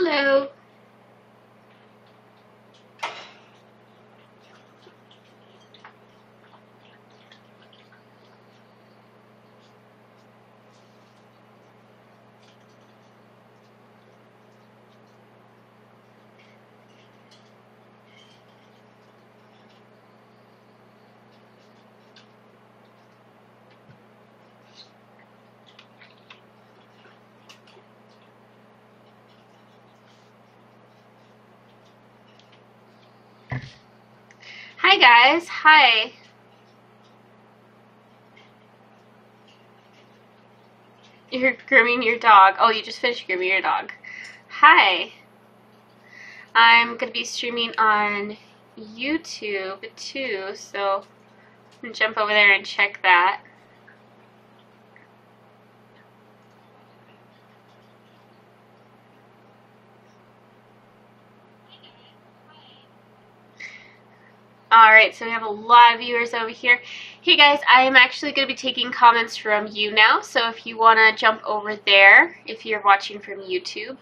Hello. Hi guys, hi. You're grooming your dog. Oh, you just finished grooming your dog. Hi. I'm going to be streaming on YouTube too, so I'm going to jump over there and check that. Alright, so we have a lot of viewers over here. Hey guys, I am actually going to be taking comments from YouNow, so if you want to jump over there, if you're watching from YouTube.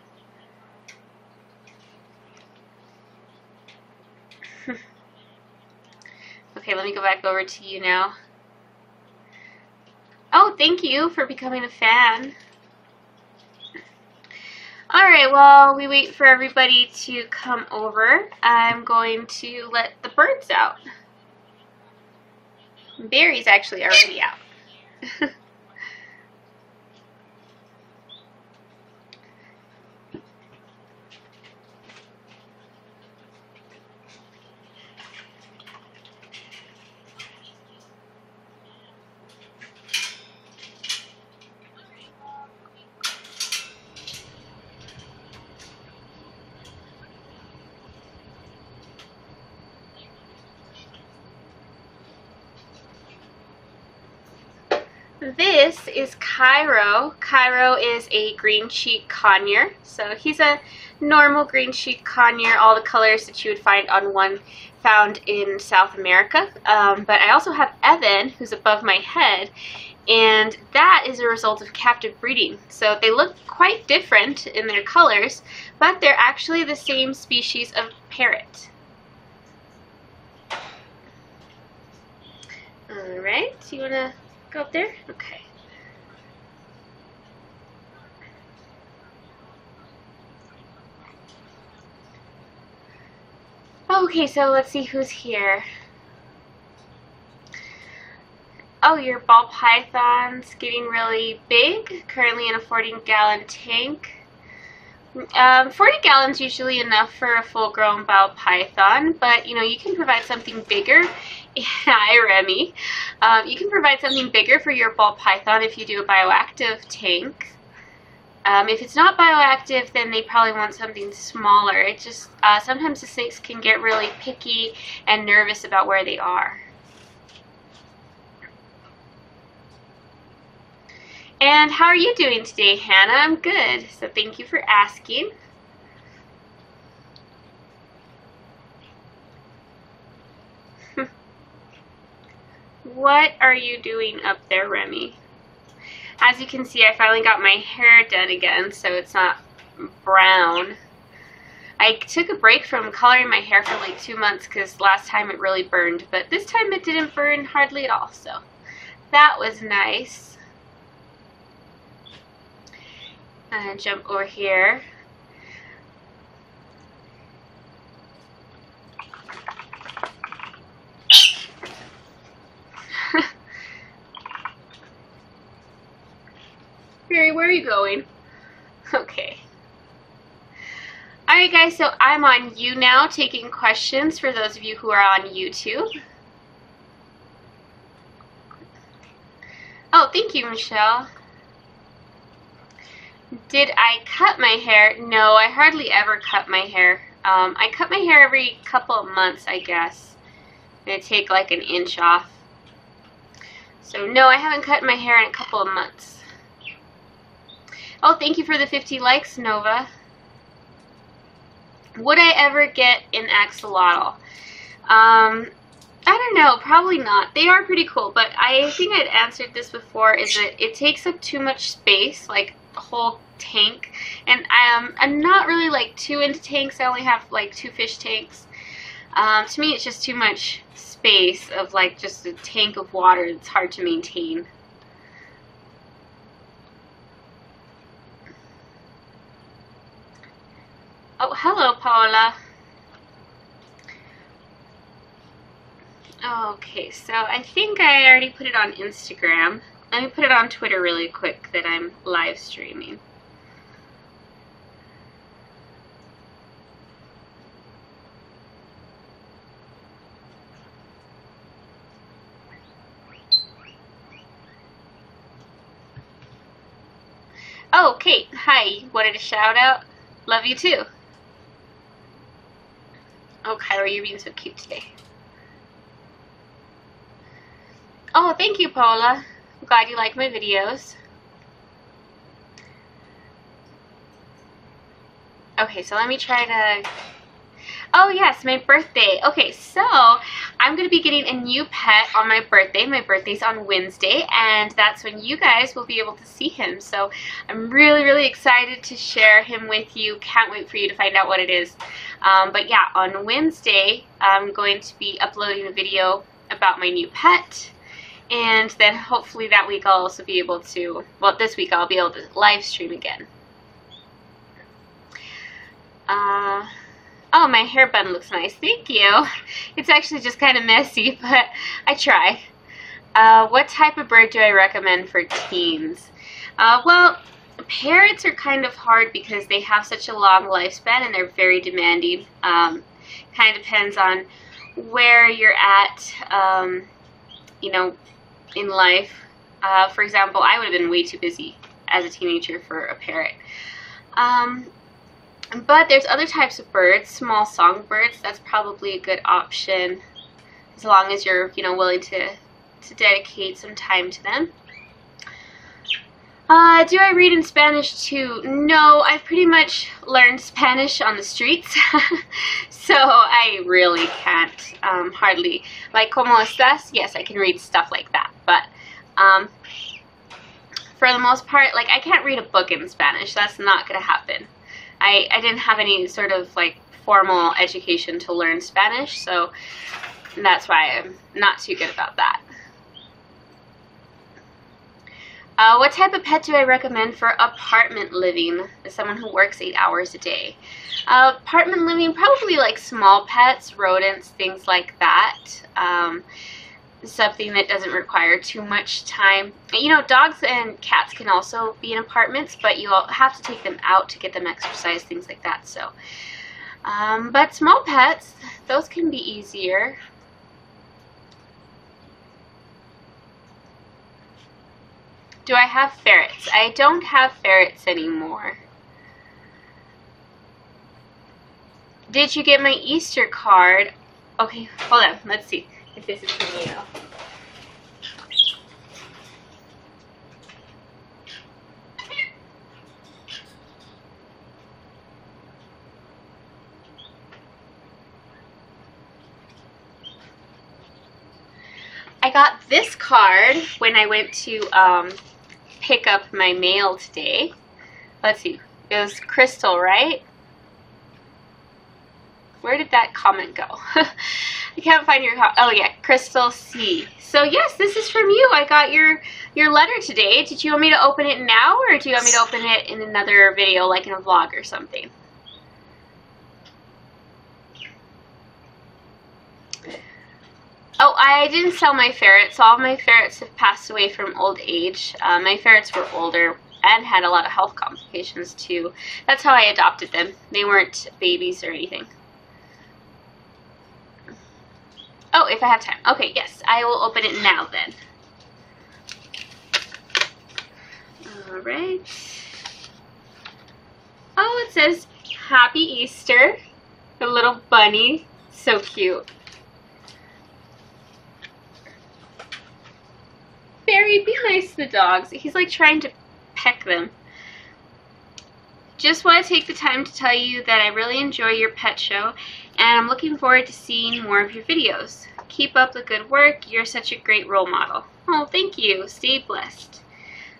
Okay, let me go back over to YouNow. Oh, thank you for becoming a fan. Alright, while we wait for everybody to come over, I'm going to let the birds out. Barry's actually already out. This is Cairo. Cairo is a green cheek conure. So he's a normal green cheek conure, all the colors that you would find on one found in South America. But I also have Evan, who's above my head, and that is a result of captive breeding. So they look quite different in their colors, but they're actually the same species of parrot. Alright, you want to go up there? Okay. Okay, so let's see who's here. Oh, your ball python's getting really big, currently in a 40-gallon tank. 40 gallons usually enough for a full-grown ball python, but you can provide something bigger. Hi, Remy. You can provide something bigger for your ball python if you do a bioactive tank. If it's not bioactive, then they probably want something smaller. It just sometimes the snakes can get really picky and nervous about where they are. And how are you doing today, Hannah? I'm good, so thank you for asking. What are you doing up there, Remy? As you can see, I finally got my hair done again, so it's not brown. I took a break from coloring my hair for like 2 months because last time it really burned, but this time it didn't burn hardly at all, so that was nice. And jump over here. Barry, where are you going? Okay. Alright guys, so I'm on YouNow taking questions for those of you who are on YouTube. Oh, thank you, Michelle. Did I cut my hair? No, I hardly ever cut my hair. I cut my hair every couple of months, I guess. And I take like an inch off. So no, I haven't cut my hair in a couple of months. Oh, thank you for the 50 likes, Nova. Would I ever get an axolotl? I don't know, probably not. They are pretty cool, but I think I'd answered this before, is that it takes up too much space. Like, whole tank, and I'm not really like too into tanks. I only have like 2 fish tanks. To me, it's just too much space of like just a tank of water. It's hard to maintain. Oh, hello, Paula. Okay, so I think I already put it on Instagram. Let me put it on Twitter really quick that I'm live streaming. Oh, Kate, hi. Wanted a shout out? Love you too. Oh, Kyra, you're being so cute today. Oh, thank you, Paula. I'm glad you like my videos. Okay, so let me try to... Oh yes, my birthday. Okay, so I'm going to be getting a new pet on my birthday. My birthday's on Wednesday, and that's when you guys will be able to see him. So I'm really, really excited to share him with you. Can't wait for you to find out what it is. But yeah, on Wednesday, I'm going to be uploading a video about my new pet. And then hopefully that week I'll also be able to, well, this week I'll be able to live stream again. Oh, my hair bun looks nice. Thank you. It's actually just kind of messy, but I try. What type of bird do I recommend for teens? Well, parrots are kind of hard because they have such a long lifespan and they're very demanding. Kind of depends on where you're at, you know, in life. For example, I would have been way too busy as a teenager for a parrot. But there's other types of birds, small songbirds. That's probably a good option as long as you're, you know, willing to dedicate some time to them. Do I read in Spanish too? No, I've pretty much learned Spanish on the streets, so I really can't hardly. Like, ¿Cómo estás? Yes, I can read stuff like that, but for the most part, like, I can't read a book in Spanish. That's not going to happen. I didn't have any sort of like formal education to learn Spanish, so that's why I'm not too good about that. What type of pet do I recommend for apartment living as someone who works 8 hours a day? Apartment living, probably like small pets, rodents, things like that. Something that doesn't require too much time. You know, dogs and cats can also be in apartments, but you'll have to take them out to get them exercise, things like that. So, but small pets, those can be easier. Do I have ferrets? I don't have ferrets anymore. Did you get my Easter card? Okay, hold on. Let's see if this is from YouNow. I got this card when I went to pick up my mail today. Let's see. It was Crystal, right? Where did that comment go? I can't find your comment. Oh yeah, Crystal C. So yes, this is from you. I got your letter today. Did you want me to open it now, or do you want me to open it in another video, like in a vlog or something? Oh, I didn't sell my ferrets. All of my ferrets have passed away from old age. My ferrets were older and had a lot of health complications too. That's how I adopted them. They weren't babies or anything. Oh, if I have time. Okay, yes, I will open it now then. Alright. Oh, it says, Happy Easter. The little bunny. So cute. Barry, be nice to the dogs. He's like trying to peck them. Just want to take the time to tell you that I really enjoy your pet show, and I'm looking forward to seeing more of your videos. Keep up the good work. You're such a great role model. Oh, thank you. Stay blessed.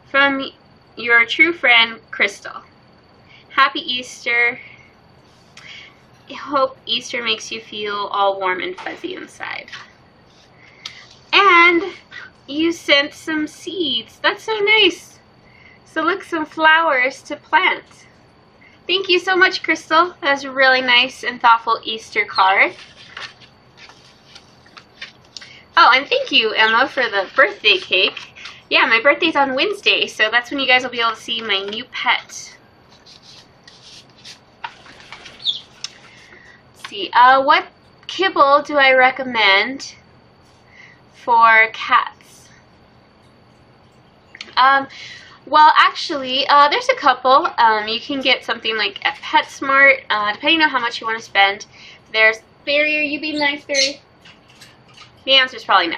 From Your true friend, Crystal. Happy Easter. I hope Easter makes you feel all warm and fuzzy inside. And you sent some seeds. That's so nice. So look, some flowers to plant. Thank you so much, Crystal. That was a really nice and thoughtful Easter card. Oh, and thank you, Emma, for the birthday cake. Yeah, my birthday's on Wednesday, so that's when you guys will be able to see my new pet. Let's see, what kibble do I recommend for cats? Well, actually, there's a couple. You can get something like at PetSmart, depending on how much you want to spend. There's Barry. Are you being nice, Barry? The answer is probably no.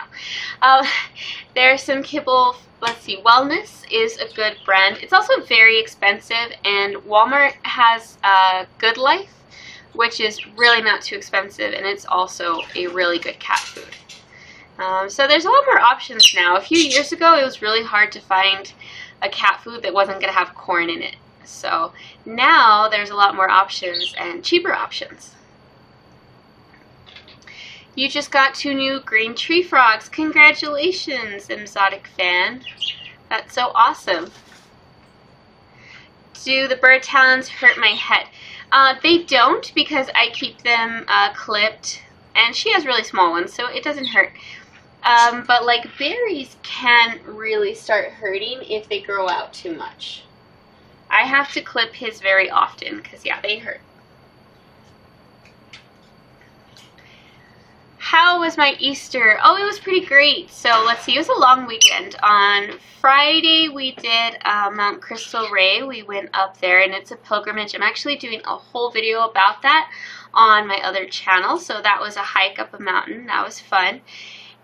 There's some kibble. Let's see. Wellness is a good brand. It's also very expensive, and Walmart has Good Life, which is really not too expensive, and it's also a really good cat food. So there's a lot more options now. A few years ago, it was really hard to find a cat food that wasn't going to have corn in it. So now there's a lot more options and cheaper options. You just got 2 new green tree frogs. Congratulations, Exotic fan. That's so awesome. Do the bird talons hurt my head? They don't, because I keep them clipped, and she has really small ones, so it doesn't hurt. But like berries can really start hurting if they grow out too much. I have to clip his very often because, yeah, they hurt. How was my Easter? Oh, it was pretty great. So let's see, it was a long weekend. On Friday we did Mount Crystal Ray. We went up there, and it's a pilgrimage. I'm actually doing a whole video about that on my other channel. So that was a hike up a mountain. That was fun.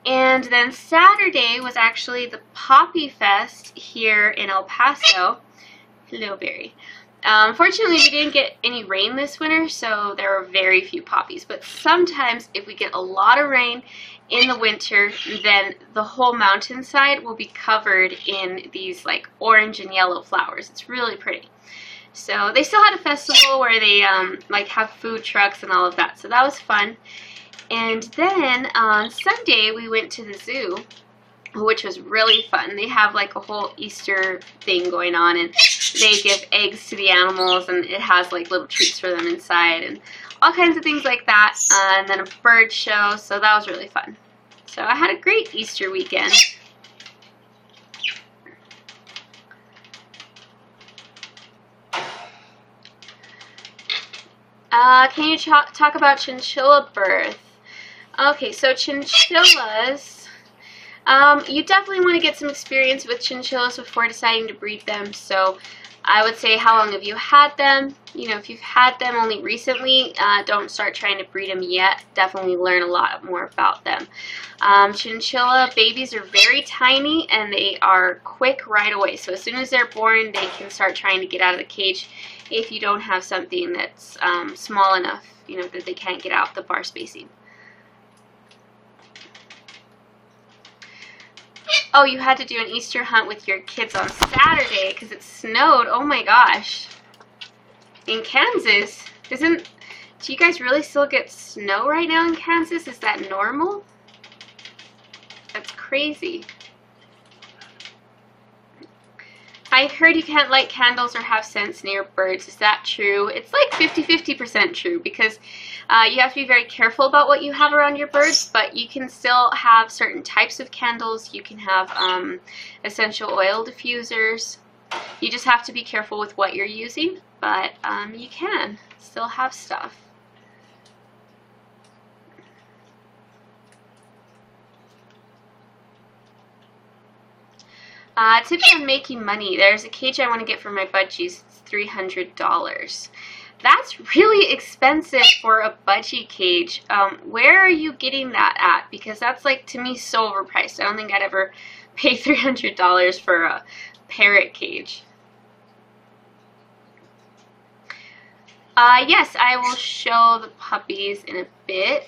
And then Saturday was actually the Poppy Fest here in El Paso. Hello, Barry. Fortunately, we didn't get any rain this winter, so there were very few poppies. But sometimes if we get a lot of rain in the winter, then the whole mountainside will be covered in these like orange and yellow flowers. It's really pretty. So they still had a festival where they like have food trucks and all of that. So that was fun. And then on Sunday, we went to the zoo, which was really fun. They have like a whole Easter thing going on, and they give eggs to the animals, and it has like little treats for them inside, and all kinds of things like that. And then a bird show, so that was really fun. So I had a great Easter weekend. Can you talk about chinchilla birth? Okay, so chinchillas, you definitely want to get some experience with chinchillas before deciding to breed them. So I would say, how long have you had them? You know, if you've had them only recently, don't start trying to breed them yet. Definitely learn a lot more about them. Chinchilla babies are very tiny, and they are quick right away. So as soon as they're born, they can start trying to get out of the cage if you don't have something that's small enough, you know, that they can't get out the bar spacing. Oh, you had to do an Easter hunt with your kids on Saturday because it snowed. Oh my gosh. In Kansas, do you guys really still get snow right now in Kansas? Is that normal? That's crazy. I heard you can't light candles or have scents near birds. Is that true? It's like 50-50% true, because you have to be very careful about what you have around your birds, but you can still have certain types of candles. You can have essential oil diffusers. You just have to be careful with what you're using, but you can still have stuff. Tips on making money. There's a cage I want to get for my budgies. It's $300. That's really expensive for a budgie cage. Where are you getting that at? Because that's, like, to me, so overpriced. I don't think I'd ever pay $300 for a parrot cage. Yes, I will show the puppies in a bit.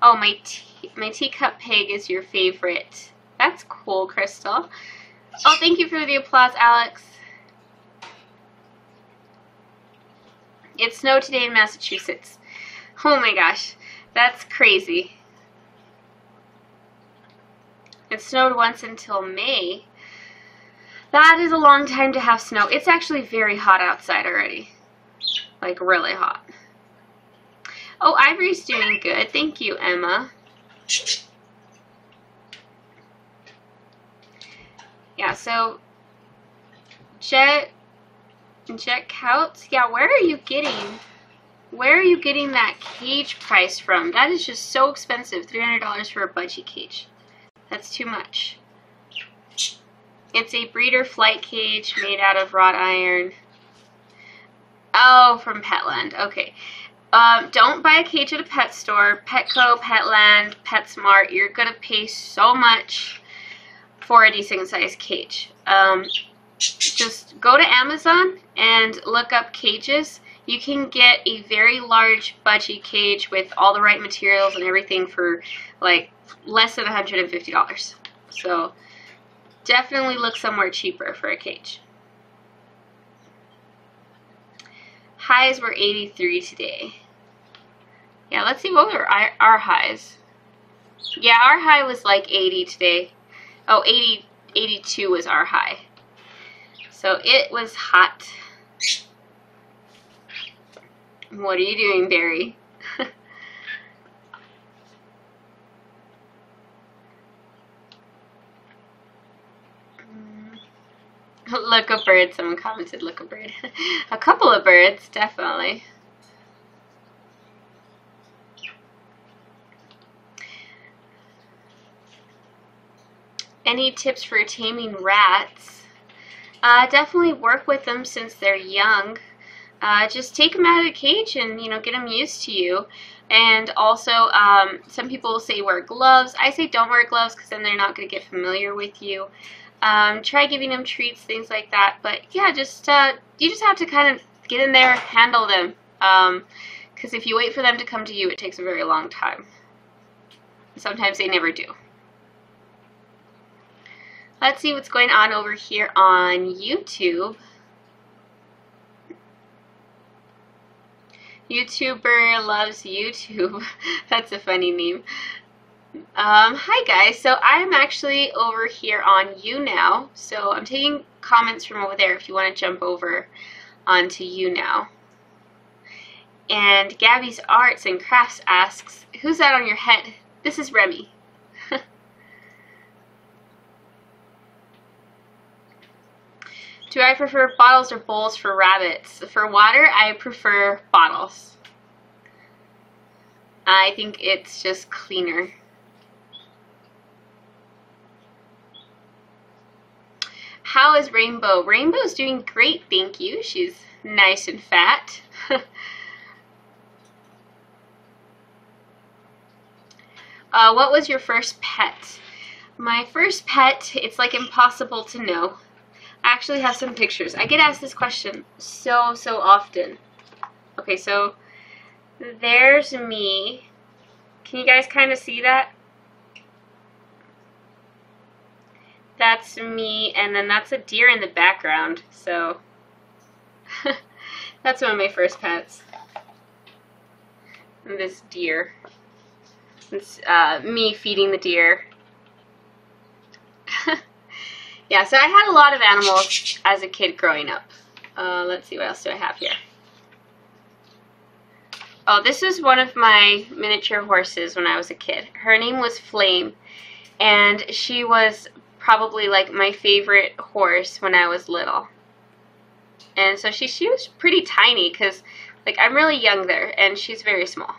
Oh, my teacup pig is your favorite. That's cool, Crystal. Oh, thank you for the applause, Alex. It snowed today in Massachusetts. Oh my gosh, that's crazy. It snowed once until May. That is a long time to have snow. It's actually very hot outside already. Like, really hot. Oh, Ivory's doing good. Thank you, Emma. Yeah, so Jet Couts, yeah, where are you getting that cage price from? That is just so expensive. $300 for a budgie cage. That's too much. It's a breeder flight cage made out of wrought iron. Oh, from Petland. Okay. Don't buy a cage at a pet store. Petco, Petland, PetSmart. You're going to pay so much for a decent sized cage. Just go to Amazon and look up cages. You can get a very large budgie cage with all the right materials and everything for like less than $150. So definitely look somewhere cheaper for a cage. Highs were 83 today. Yeah, let's see what were our highs. Yeah, our high was like 80 today. Oh, 82 was our high. So it was hot. What are you doing, Barry? Look a bird, someone commented, look a bird. A couple of birds, definitely. Any tips for taming rats? Definitely work with them since they're young. Just take them out of the cage and, you know, get them used to you. And also, some people will say wear gloves. I say don't wear gloves because then they're not going to get familiar with you. Try giving them treats, things like that. But yeah, just you just have to kind of get in there, handle them. Because if you wait for them to come to you, it takes a very long time. Sometimes they never do. Let's see what's going on over here on YouTube. YouTuber loves YouTube. That's a funny name. Hi guys, so I'm actually over here on YouNow, so I'm taking comments from over there if you want to jump over onto YouNow. And Gabby's Arts and Crafts asks, who's that on your head? This is Remy. Do I prefer bottles or bowls for rabbits? For water, I prefer bottles. I think it's just cleaner. How is Rainbow? Rainbow's doing great, thank you. She's nice and fat. What was your first pet? My first pet, it's like impossible to know. I actually have some pictures. I get asked this question so often. Okay, so there's me. Can you guys kind of see that? That's me, and then that's a deer in the background. So that's one of my first pets. And this deer. It's me feeding the deer. Yeah, so I had a lot of animals as a kid growing up. Let's see, what else do I have here? Oh, this is one of my miniature horses when I was a kid. Her name was Flame, and she was probably like my favorite horse when I was little. And so she was pretty tiny because like I'm really young there, and she's very small.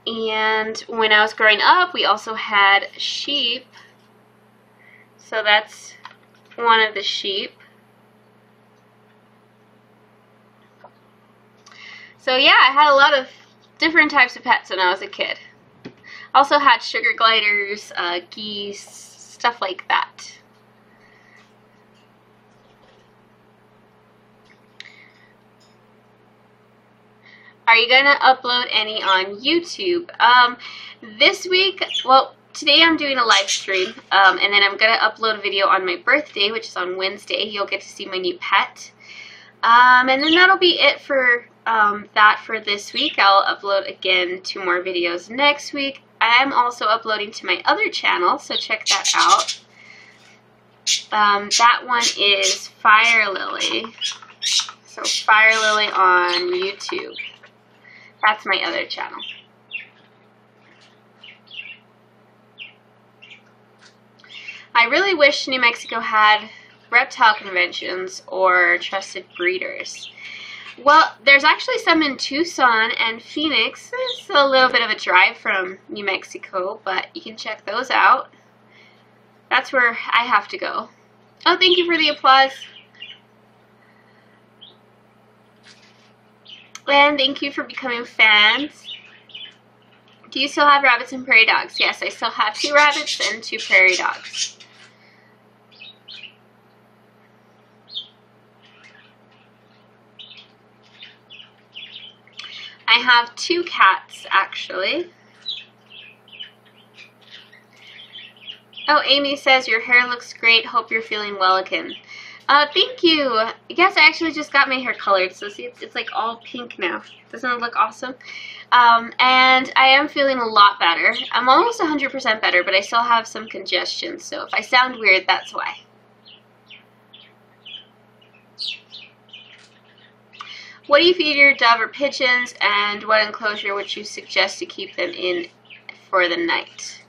And when I was growing up, we also had sheep. So that's one of the sheep. So yeah, I had a lot of different types of pets when I was a kid. Also had sugar gliders, geese, stuff like that. Are you gonna upload any on YouTube? This week, well, today I'm doing a live stream, and then I'm going to upload a video on my birthday, which is on Wednesday. You'll get to see my new pet. And then that'll be it for that for this week. I'll upload again 2 more videos next week. I'm also uploading to my other channel, so check that out. That one is Fire Lily. So Fire Lily on YouTube. That's my other channel. I really wish New Mexico had reptile conventions or trusted breeders. Well, there's actually some in Tucson and Phoenix. It's a little bit of a drive from New Mexico, but you can check those out. That's where I have to go. Oh, thank you for the applause. And thank you for becoming fans. Do you still have rabbits and prairie dogs? Yes, I still have 2 rabbits and 2 prairie dogs. I have 2 cats, actually. Oh, Amy says, your hair looks great. Hope you're feeling well again. Thank you. Yes, I actually just got my hair colored. So see, it's like all pink now. Doesn't it look awesome? And I am feeling a lot better. I'm almost 100% better, but I still have some congestion. So if I sound weird, that's why. What do you feed your dove or pigeons, and what enclosure would you suggest to keep them in for the night?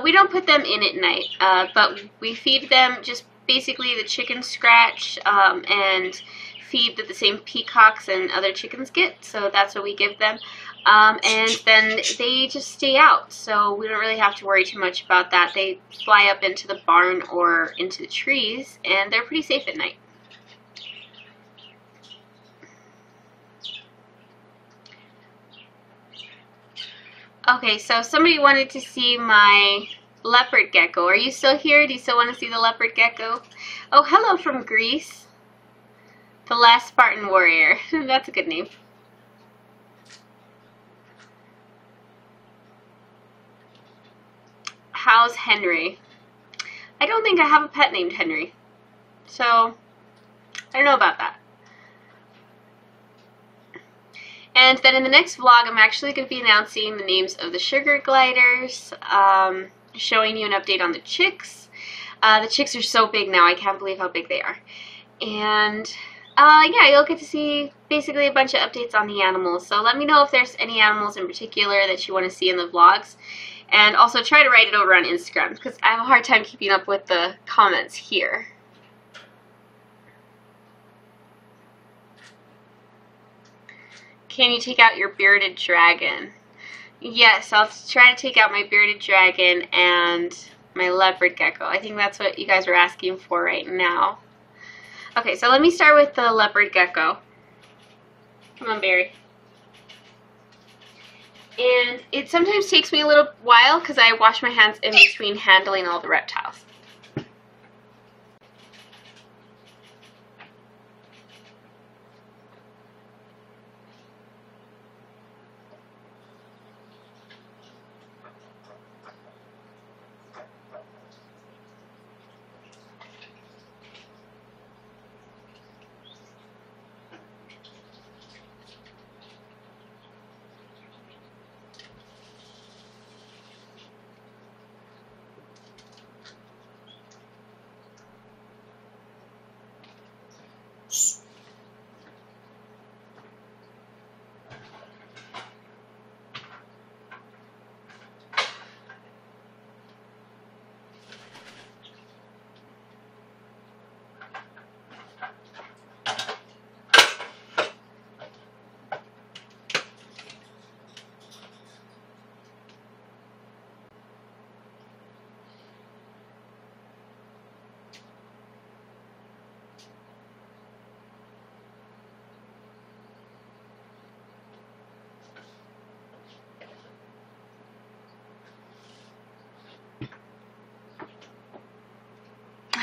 We don't put them in at night, but we feed them just basically the chicken scratch and feed that the same peacocks and other chickens get, so that's what we give them. And then they just stay out, so we don't really have to worry too much about that. They fly up into the barn or into the trees, and they're pretty safe at night. Okay, so somebody wanted to see my leopard gecko. Are you still here? Do you still want to see the leopard gecko? Oh, hello from Greece. The Last Spartan Warrior. That's a good name. How's Henry? I don't think I have a pet named Henry. So, I don't know about that. And then in the next vlog, I'm actually going to be announcing the names of the sugar gliders, showing you an update on the chicks. The chicks are so big now, I can't believe how big they are. And yeah, you'll get to see basically a bunch of updates on the animals. So let me know if there's any animals in particular that you want to see in the vlogs. And also try to write it over on Instagram, because I have a hard time keeping up with the comments here. Can you take out your bearded dragon? Yes, I'll try to take out my bearded dragon and my leopard gecko. I think that's what you guys are asking for right now. Okay, so let me start with the leopard gecko. Come on, Barry. And it sometimes takes me a little while because I wash my hands in between handling all the reptiles.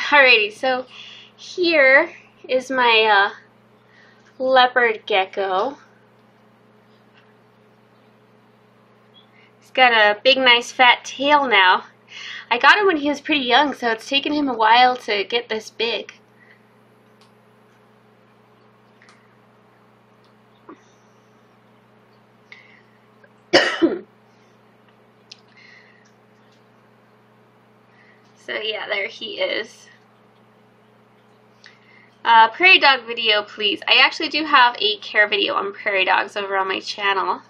Alrighty, so here is my leopard gecko. He's got a big, nice, fat tail now. I got him when he was pretty young, so it's taken him a while to get this big. So yeah, there he is. Prairie dog video, please. I actually do have a care video on prairie dogs over on my channel.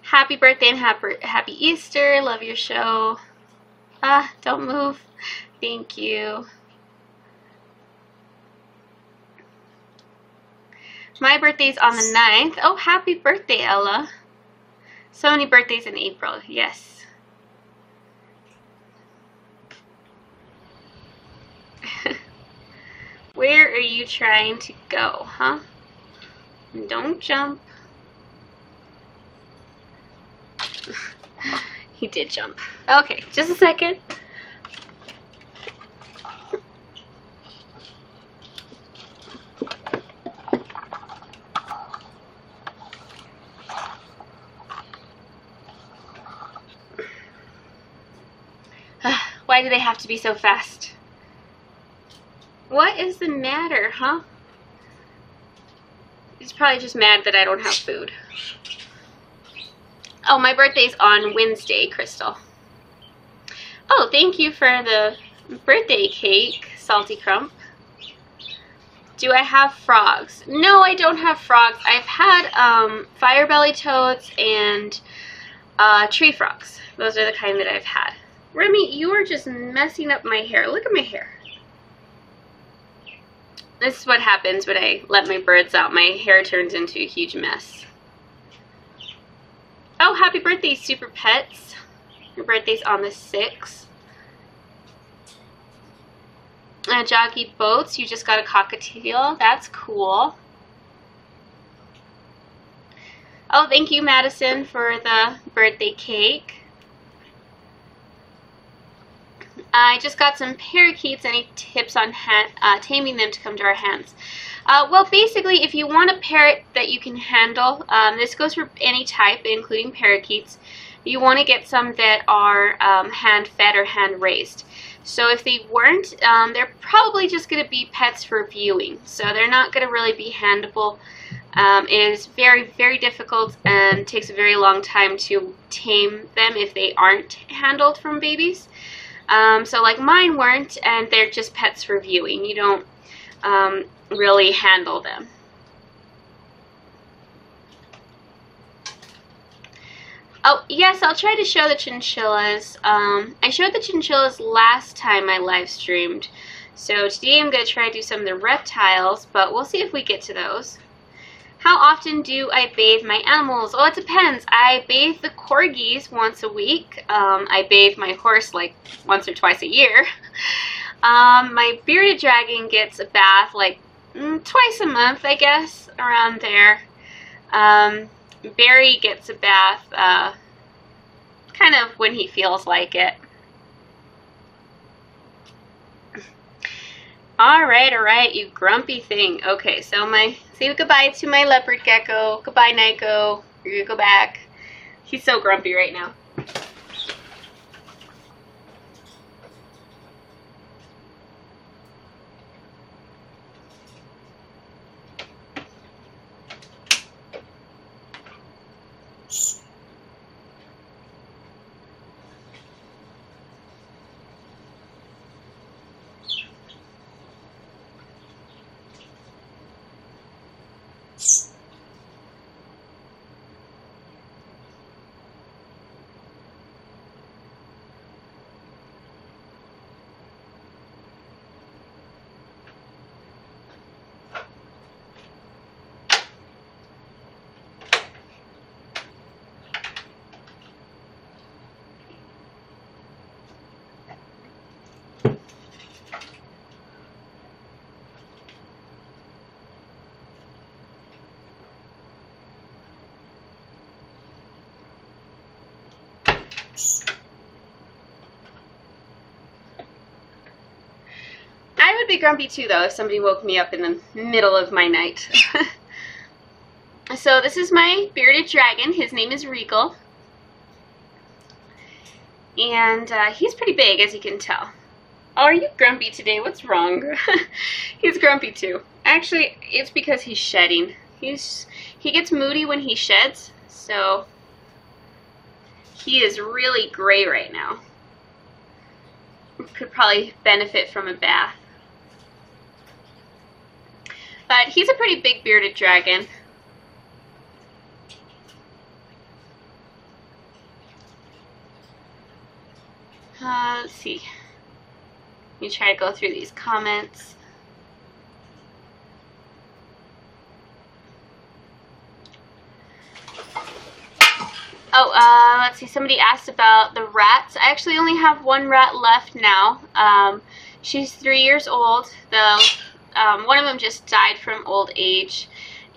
Happy birthday and happy Easter. Love your show. Don't move. Thank you. My birthday's on the 9th. Oh, happy birthday, Ella. So many birthdays in April. Yes. Where are you trying to go, huh? Don't jump. He did jump. Okay, just a second. Why do they have to be so fast? What is the matter, huh? He's probably just mad that I don't have food. Oh, my birthday's on Wednesday, Crystal. Oh, thank you for the birthday cake, Salty Crump. Do I have frogs? No, I don't have frogs. I've had fire belly toads and tree frogs. Those are the kind that I've had. Remy, you are just messing up my hair. Look at my hair. This is what happens when I let my birds out. My hair turns into a huge mess. Oh, happy birthday, Super Pets. Your birthday's on the 6th. Joggy Boats, you just got a cockatiel. That's cool. Oh, thank you, Madison, for the birthday cake. I just got some parakeets. Any tips on taming them to come to our hands? Well, basically, if you want a parrot that you can handle, this goes for any type, including parakeets, you want to get some that are hand-fed or hand-raised. So if they weren't, they're probably just going to be pets for viewing. So they're not going to really be handable. It is very, very difficult and takes a very long time to tame them if they aren't handled from babies. So like mine weren't, and they're just pets for viewing. You don't really handle them. Oh, yes, I'll try to show the chinchillas. I showed the chinchillas last time I live streamed. So today I'm going to try to do some of the reptiles, but we'll see if we get to those. How often do I bathe my animals? Oh, it depends. I bathe the corgis once a week. I bathe my horse like once or twice a year. My bearded dragon gets a bath like twice a month, I guess, around there. Barry gets a bath kind of when he feels like it. Alright, you grumpy thing. Okay, so say goodbye to my leopard gecko. Goodbye, Nico. You're gonna go back. He's so grumpy right now. I would be grumpy too, though, if somebody woke me up in the middle of my night. So this is my bearded dragon. His name is Regal. And he's pretty big, as you can tell. Oh, are you grumpy today? What's wrong? He's grumpy too. Actually, it's because he's shedding. He gets moody when he sheds, so he is really gray right now. Could probably benefit from a bath. But he's a pretty big bearded dragon. Let's see. Let me try to go through these comments. Oh, let's see. Somebody asked about the rats. I actually only have one rat left now. She's 3 years old. One of them just died from old age,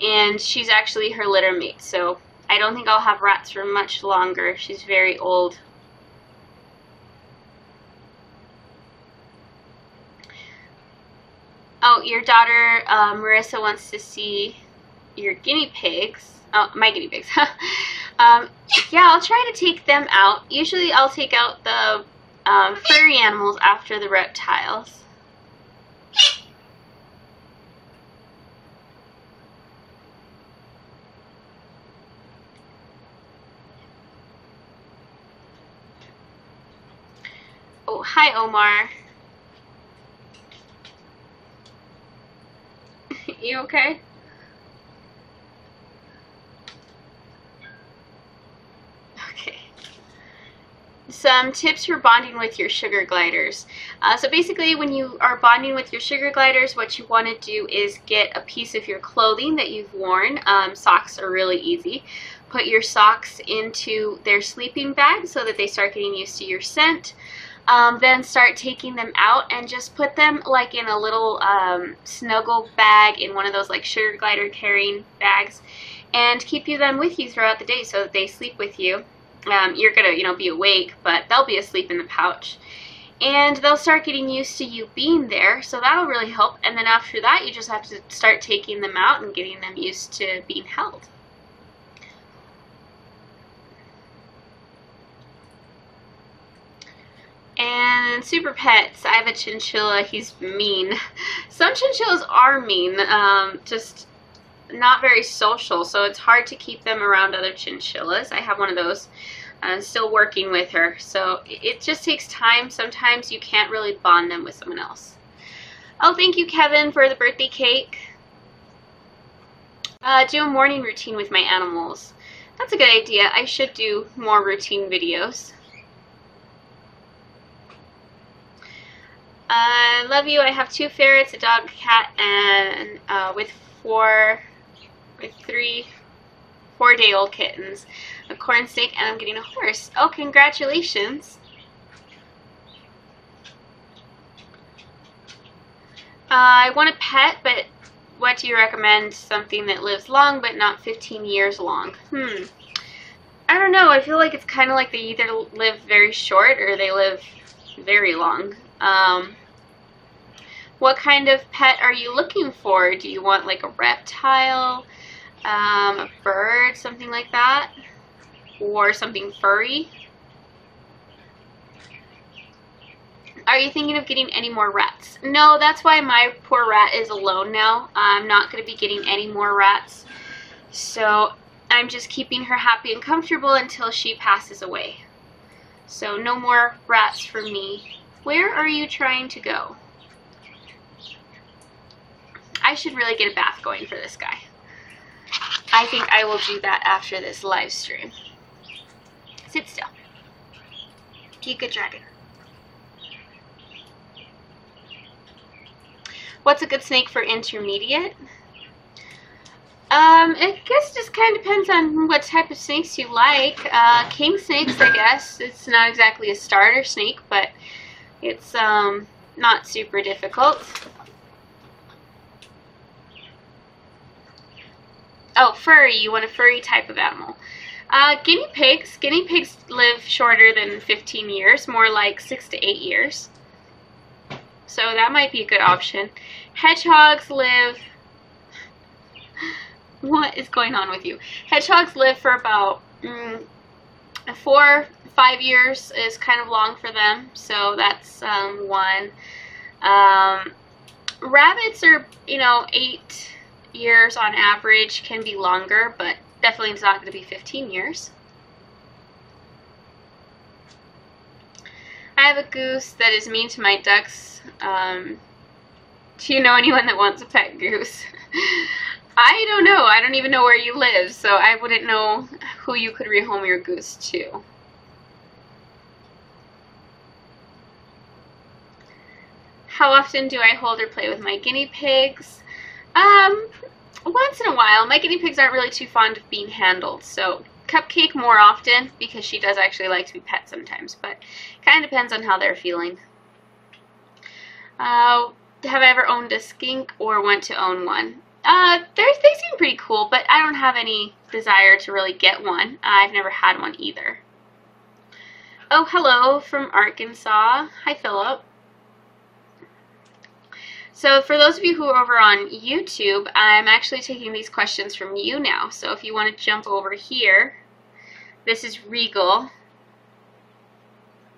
and she's actually her litter mate. So I don't think I'll have rats for much longer. She's very old. Oh, your daughter, Marissa, wants to see your guinea pigs. Oh, my guinea pigs. Yeah, I'll try to take them out. Usually I'll take out the furry animals after the reptiles. Oh, hi, Omar. You okay? Okay. Some tips for bonding with your sugar gliders. So basically, when you are bonding with your sugar gliders, what you want to do is get a piece of your clothing that you've worn. Socks are really easy. Put your socks into their sleeping bag so that they start getting used to your scent. Then start taking them out and just put them like in a little snuggle bag in one of those like sugar glider carrying bags, and keep them with you throughout the day so that they sleep with you. You're gonna be awake, but they'll be asleep in the pouch, and they'll start getting used to you being there, so that'll really help. And then after that, you just have to start taking them out and getting them used to being held. And super pets, I have a chinchilla. He's mean. Some chinchillas are mean, just not very social, so it's hard to keep them around other chinchillas. I have one of those. I'm still working with her, so it just takes time. Sometimes you can't really bond them with someone else. Oh, thank you, Kevin, for the birthday cake. Do a morning routine with my animals. That's a good idea. I should do more routine videos. I love you. I have 2 ferrets, a dog, a cat, and with 4-day-old kittens, a corn snake, and I'm getting a horse. Oh, congratulations. I want a pet, but what do you recommend? Something that lives long, but not 15 years long. I don't know. I feel like it's kind of like they either live very short or they live very long. What kind of pet are you looking for? Do you want like a reptile, a bird, something like that, or something furry? Are you thinking of getting any more rats? No, that's why my poor rat is alone now. I'm not going to be getting any more rats, so I'm just keeping her happy and comfortable until she passes away. So no more rats for me. Where are you trying to go? I should really get a bath going for this guy. I think I will do that after this live stream. Sit still. Be a good dragon. What's a good snake for intermediate? I guess it just kind of depends on what type of snakes you like. King snakes, I guess. It's not exactly a starter snake, but it's not super difficult. Oh, furry. You want a furry type of animal. Guinea pigs. Guinea pigs live shorter than 15 years, more like 6 to 8 years. So that might be a good option. Hedgehogs live What is going on with you? Hedgehogs live for about 4-5 years is kind of long for them, so that's one. Rabbits are, 8 years on average, can be longer, but definitely it's not going to be 15 years. I have a goose that is mean to my ducks. Do you know anyone that wants a pet goose? I don't know. I don't even know where you live, so I wouldn't know who you could rehome your goose to. How often do I hold or play with my guinea pigs? Once in a while. My guinea pigs aren't really too fond of being handled, so Cupcake more often because she does actually like to be pet sometimes, but it kind of depends on how they're feeling. Have I ever owned a skink or want to own one? They seem pretty cool, but I don't have any desire to really get one. I've never had one either. Oh, hello from Arkansas. Hi, Philip. So for those of you who are over on YouTube, I'm actually taking these questions from YouNow. So if you want to jump over here, this is Regal,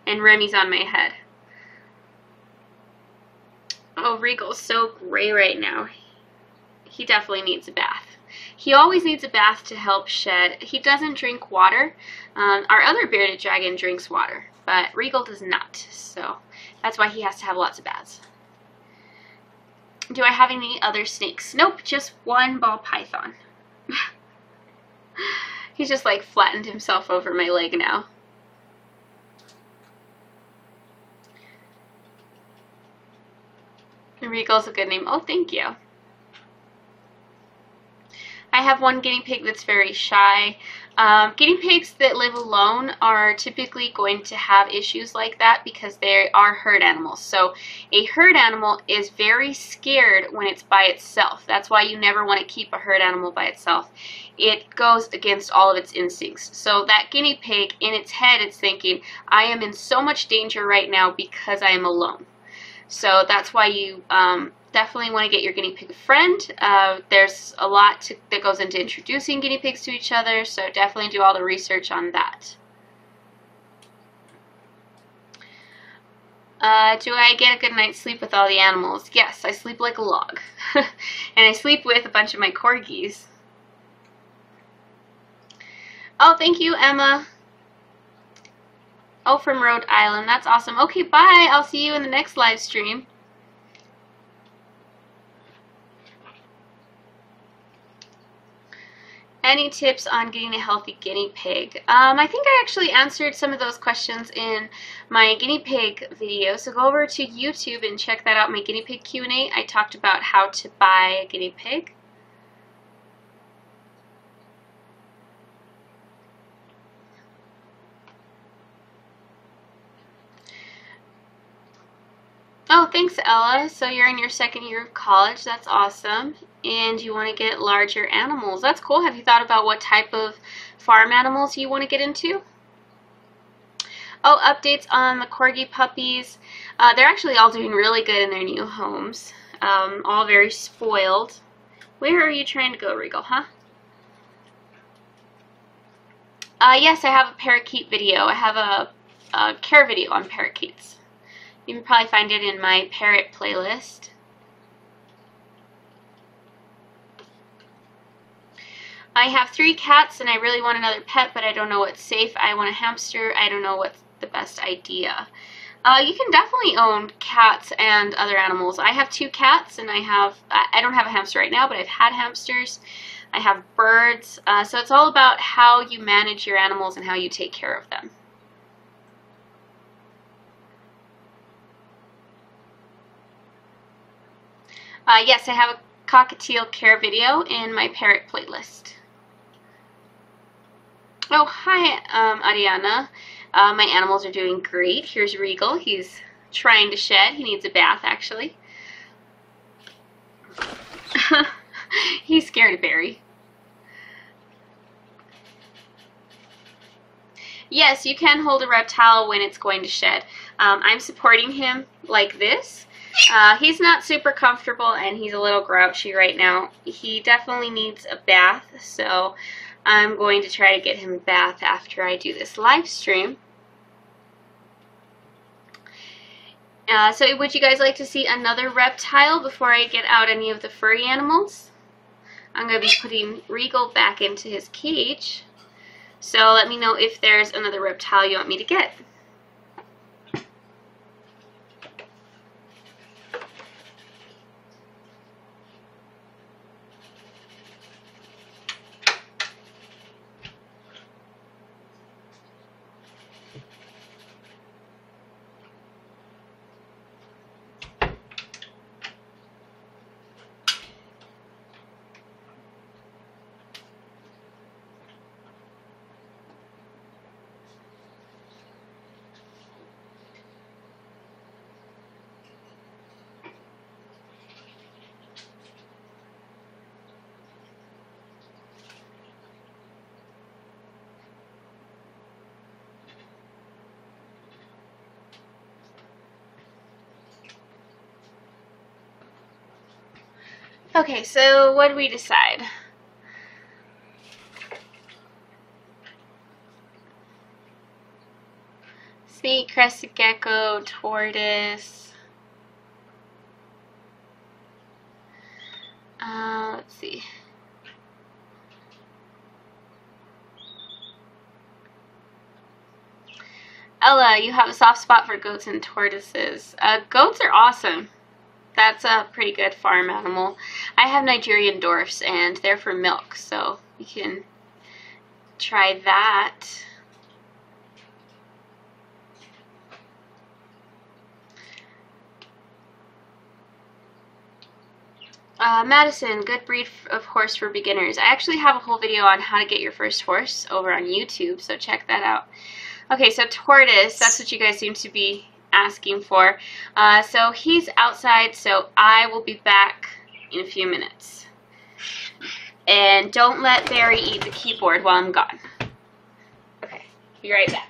and Remy's on my head. Oh, Regal's so gray right now. He definitely needs a bath. He always needs a bath to help shed. He doesn't drink water. Our other bearded dragon drinks water, but Regal does not. So that's why he has to have lots of baths. Do I have any other snakes? Nope, just one ball python. He's just like flattened himself over my leg now. Regal's a good name. Oh, thank you. I have one guinea pig that's very shy. Guinea pigs that live alone are typically going to have issues like that because they are herd animals. So a herd animal is very scared when it's by itself. That's why you never want to keep a herd animal by itself. It goes against all of its instincts. So that guinea pig, in its head, it's thinking, I am in so much danger right now because I am alone. So that's why you definitely want to get your guinea pig a friend. There's a lot that goes into introducing guinea pigs to each other, so definitely do all the research on that. Do I get a good night's sleep with all the animals? Yes, I sleep like a log. And I sleep with a bunch of my corgis. Oh, thank you, Emma. Oh, from Rhode Island. That's awesome. Okay, bye. I'll see you in the next live stream. Any tips on getting a healthy guinea pig? I think I actually answered some of those questions in my guinea pig video, so go over to YouTube and check that out, my guinea pig Q&A. I talked about how to buy a guinea pig. Oh, thanks, Ella. So you're in your second year of college. That's awesome. And you want to get larger animals. That's cool. Have you thought about what type of farm animals you want to get into? Oh, updates on the corgi puppies. They're actually all doing really good in their new homes. All very spoiled. Where are you trying to go, Regal, huh? Yes, I have a parakeet video. I have a care video on parakeets. You can probably find it in my parrot playlist. I have 3 cats and I really want another pet, but I don't know what's safe. I want a hamster. I don't know what's the best idea. You can definitely own cats and other animals. I have 2 cats and I don't have a hamster right now, but I've had hamsters. I have birds. So it's all about how you manage your animals and how you take care of them. Yes, I have a cockatiel care video in my parrot playlist. Oh, hi, Ariana. My animals are doing great. Here's Regal. He's trying to shed. He needs a bath, actually. He's scared of Barry. Yes, you can hold a reptile when it's going to shed. I'm supporting him like this. He's not super comfortable and he's a little grouchy right now. He definitely needs a bath, so I'm going to try to get him a bath after I do this live stream. So would you guys like to see another reptile before I get out any of the furry animals? I'm going to be putting Regal back into his cage. So let me know if there's another reptile you want me to get. Okay, so what did we decide? Snake, crested gecko, tortoise. Let's see. Ella, you have a soft spot for goats and tortoises. Goats are awesome. That's a pretty good farm animal. I have Nigerian dwarfs and they're for milk, so you can try that. Madison, good breed of horse for beginners. I actually have a whole video on how to get your first horse over on YouTube, so check that out. Okay, so tortoise, that's what you guys seem to be asking for. So he's outside, so I will be back in a few minutes. And don't let Barry eat the keyboard while I'm gone. Okay, be right back.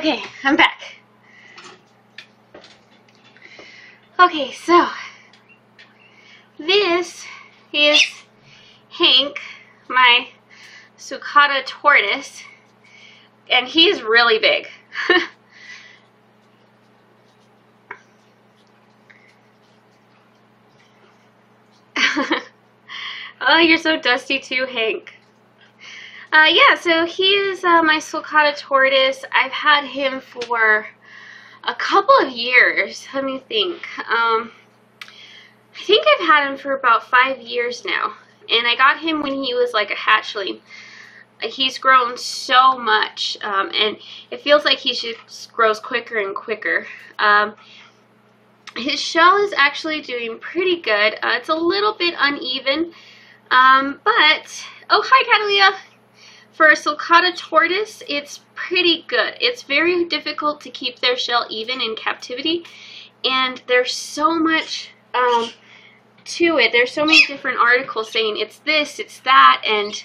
Okay, I'm back. Okay, so this is Hank, my sulcata tortoise, and he's really big. Oh, you're so dusty too, Hank. Yeah, so he is my sulcata tortoise. I've had him for a couple of years. Let me think. I think I've had him for about 5 years now. And I got him when he was like a hatchling. He's grown so much, and it feels like he just grows quicker and quicker. His shell is actually doing pretty good. It's a little bit uneven, but, oh, hi, Catalina. For a sulcata tortoise, it's pretty good. It's very difficult to keep their shell even in captivity, and there's so much to it. There's so many different articles saying it's this, it's that, and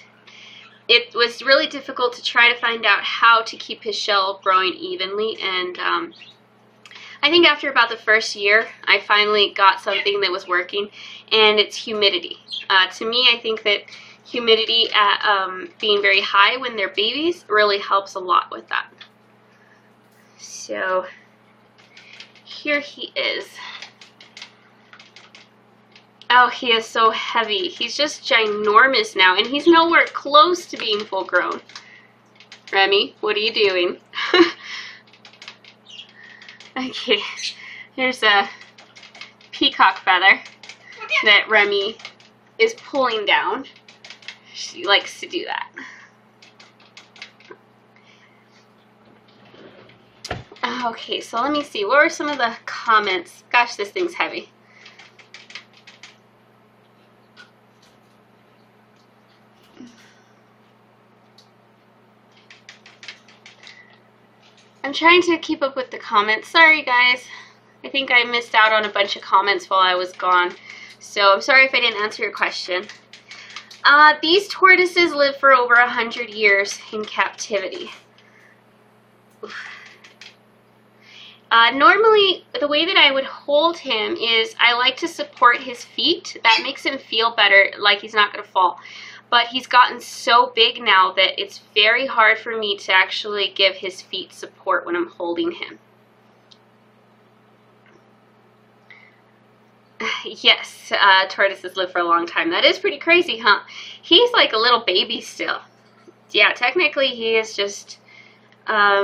it was really difficult to try to find out how to keep his shell growing evenly, and I think after about the first year, I finally got something that was working, and it's humidity. To me, I think that humidity being very high when they're babies really helps a lot with that. So here he is. Oh, he is so heavy. He's just ginormous now, and he's nowhere close to being full grown. Remy, what are you doing? Okay, here's a peacock feather that Remy is pulling down. She likes to do that. Okay, so let me see. What were some of the comments? Gosh, this thing's heavy. I'm trying to keep up with the comments. Sorry, guys. I think I missed out on a bunch of comments while I was gone. So I'm sorry if I didn't answer your question. These tortoises live for over 100 years in captivity. Normally, the way that I would hold him is I like to support his feet. That makes him feel better, like he's not going to fall. But he's gotten so big now that it's very hard for me to actually give his feet support when I'm holding him. Yes, tortoises live for a long time. That is pretty crazy, huh? He's like a little baby still. Yeah, technically he is just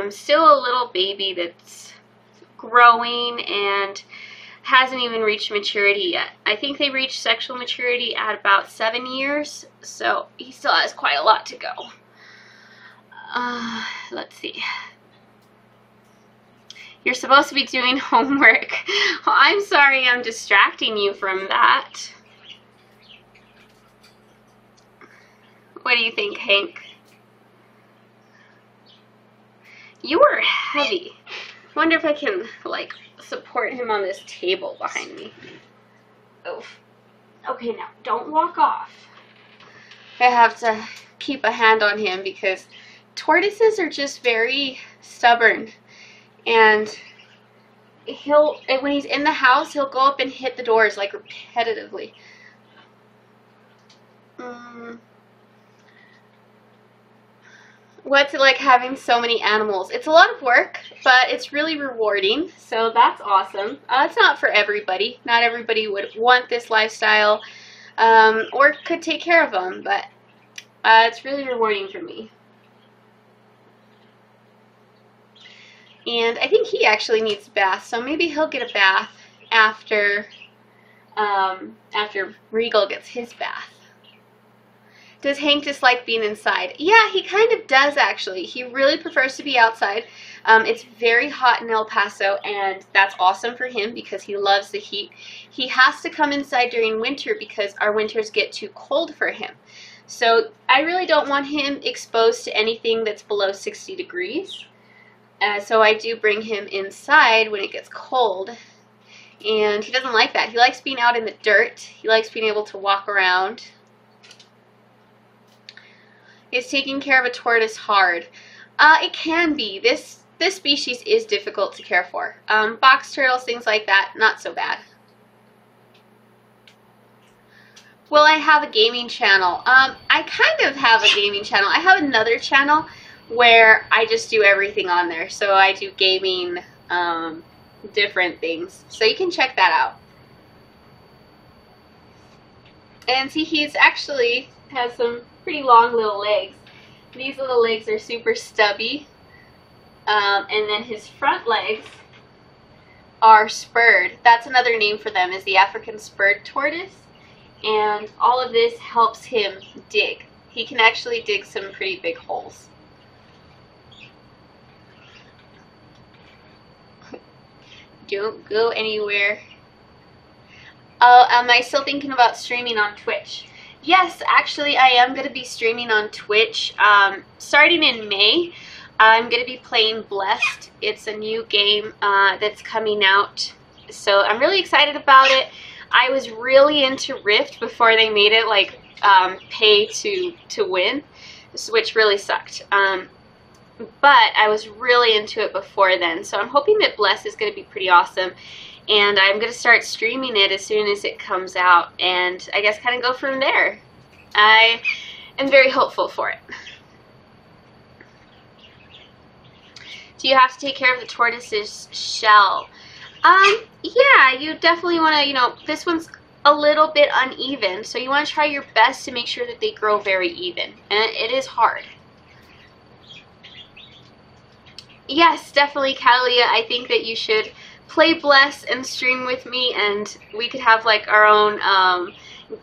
still a little baby that's growing and hasn't even reached maturity yet. I think they reach sexual maturity at about 7 years, so he still has quite a lot to go. Let's see. You're supposed to be doing homework. Well, I'm sorry I'm distracting you from that. What do you think, Hank? You are heavy. I wonder if I can, like, support him on this table behind me. Oh. Okay, now, don't walk off. I have to keep a hand on him because tortoises are just very stubborn. And when he's in the house, he'll go up and hit the doors, like, repetitively. What's it like having so many animals? It's a lot of work, but it's really rewarding, so that's awesome. It's not for everybody. Not everybody would want this lifestyle or could take care of them, but it's really rewarding for me. And I think he actually needs a bath, so maybe he'll get a bath after Regal gets his bath. Does Hank dislike being inside? Yeah, he kind of does, actually. He really prefers to be outside. It's very hot in El Paso, and that's awesome for him because he loves the heat. He has to come inside during winter because our winters get too cold for him. So I really don't want him exposed to anything that's below 60 degrees. So I do bring him inside when it gets cold, and he doesn't like that. He likes being out in the dirt. He likes being able to walk around. Is taking care of a tortoise hard? It can be. This this species is difficult to care for. Box turtles, things like that, not so bad. Will I have a gaming channel? I kind of have a gaming channel. I have another channel where I just do everything on there. So I do gaming, different things. So you can check that out. And see, he's actually has some pretty long little legs. These little legs are super stubby. And then his front legs are spurred. That's another name for them, is the African spurred tortoise. And all of this helps him dig. He can actually dig some pretty big holes. Don't go anywhere. Am I still thinking about streaming on Twitch? Yes, actually I am going to be streaming on Twitch. Starting in May, I'm going to be playing Blessed. It's a new game that's coming out. So I'm really excited about it. I was really into Rift before they made it like pay to win, which really sucked. But I was really into it before then, so I'm hoping that Bless is going to be pretty awesome. And I'm going to start streaming it as soon as it comes out, and I guess kind of go from there. I am very hopeful for it. Do you have to take care of the tortoise's shell? Yeah, you definitely want to, you know, this one's a little bit uneven, so you want to try your best to make sure that they grow very even, and it is hard. Yes, definitely, Catalia, I think that you should play Bless and stream with me, and we could have like our own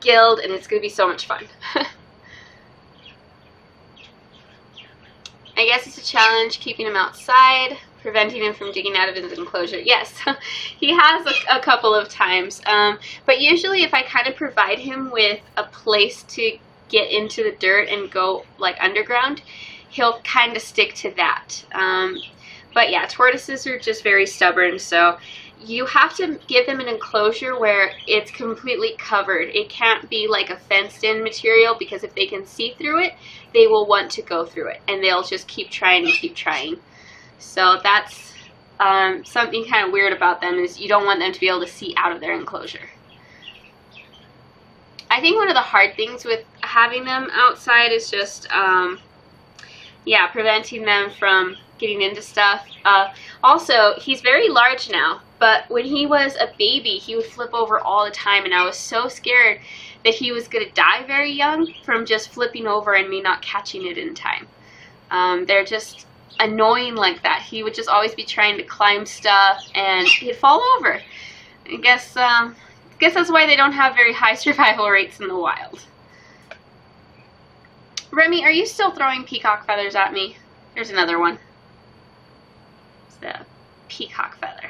guild, and it's going to be so much fun. I guess it's a challenge keeping him outside, preventing him from digging out of his enclosure. Yes, he has a couple of times. But usually if I kind of provide him with a place to get into the dirt and go like underground, he'll kind of stick to that. But yeah, tortoises are just very stubborn, so you have to give them an enclosure where it's completely covered. It can't be like a fenced-in material, because if they can see through it, they will want to go through it, and they'll just keep trying and keep trying. So that's something kind of weird about them, is you don't want them to be able to see out of their enclosure. I think one of the hard things with having them outside is just, yeah, preventing them from getting into stuff. Also, he's very large now, but when he was a baby, he would flip over all the time, and I was so scared that he was going to die very young from just flipping over and me not catching it in time. They're just annoying like that. He would just always be trying to climb stuff, and he'd fall over. I guess that's why they don't have very high survival rates in the wild. Remy, are you still throwing peacock feathers at me? Here's another one. It's the peacock feather.